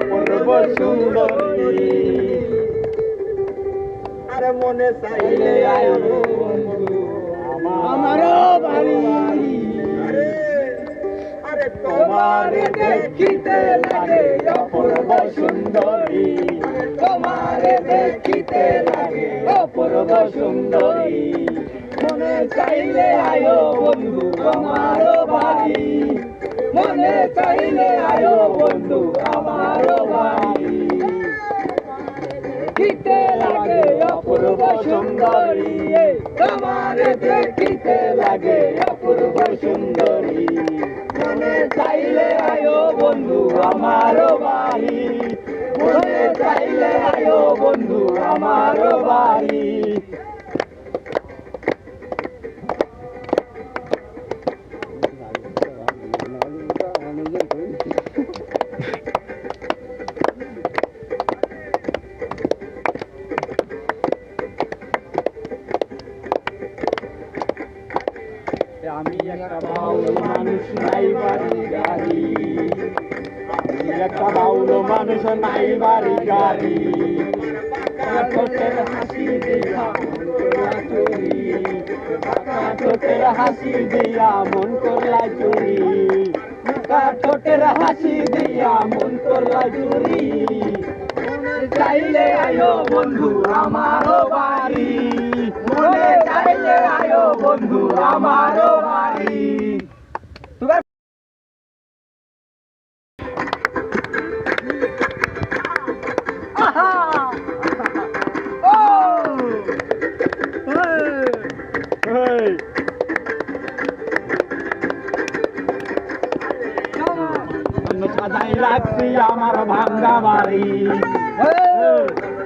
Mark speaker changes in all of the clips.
Speaker 1: অপূর্ব সুন্দরী আরে মনে চাইলে আয়ো বন্ধু আমারও বাড়ি আরে তোমারে দেখিতে লাগে অপূর্ব সুন্দরী তোমারে দেখিতে লাগে অপূর্ব সুন্দরী মনে চাইলে আয়ো বন্ধু আমারও বাড়ি মনে চাইলে আয়ো বন্ধু আমারও বাড়ি দেখিতে লাগে অপূর্ব সুন্দরী তোমারে দেখিতে লাগে অপূর্ব সুন্দরী মনে চাইলে আয়ো বন্ধু আমারও বাড়ি মনে চাইলে আয়ো বন্ধু আমারও বাড়ি আমি একটা বাউল মানুষ নাই বাড়ি গাড়ি আমি একটা বাউল মানুষ নাই বাড়ি গাড়ি ঠোঁটের হাসি দিয়া ঠোঁটের হাসি দিয়া মন করলা চুরি ঠোঁটের হাসি দিয়া মন করলা চুরি চাইলে আয়ো বন্ধু আমারও বাড়ি মনে চাইলে আয়ো বন্ধু আমারও বাড়ি সাজাই রাখছি আমার ভাঙ্গা বাড়ি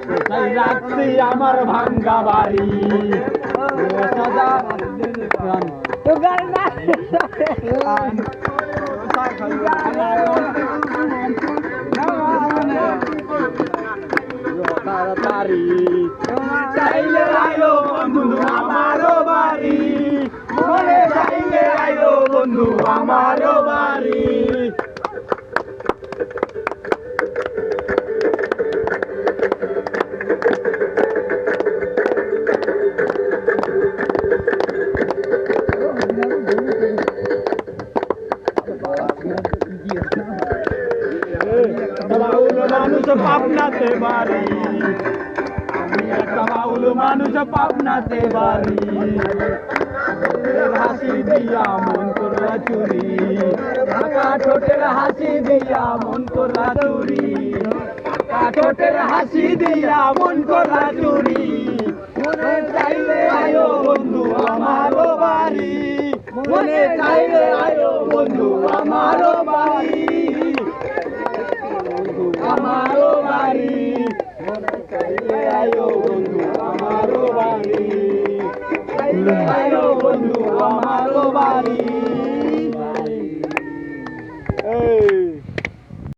Speaker 1: সাজাই রাখছি আমার ভাঙ্গা বাড়ি তাড়াতাড়ি চাইলে আয়ো বন্ধু আমারও বাড়ি মনে চাইলে আয়ো বন্ধু আমারও বাড়ি বাউল মানুষ পাবনাতে বাড়ি আমি একটা বাউল মানুষ পাবনাতে বাড়ি হাসি দিয়া মন করলা চুরি ঠোঁটের হাসি দিয়া মন করলা চুরি ঠোঁটের হাসি দিয়া মন করলা চুরি মনে চাইলে আয়ো বন্ধু আমারও বাড়ি মনে চাইলে আয়ো বন্ধু আমারও বাড়ি আমারও বাড়ি মনে চাইলে আয়ো বন্ধু আমারও বাড়ি চাইলে আয়ো বন্ধু আমারও বাড়ি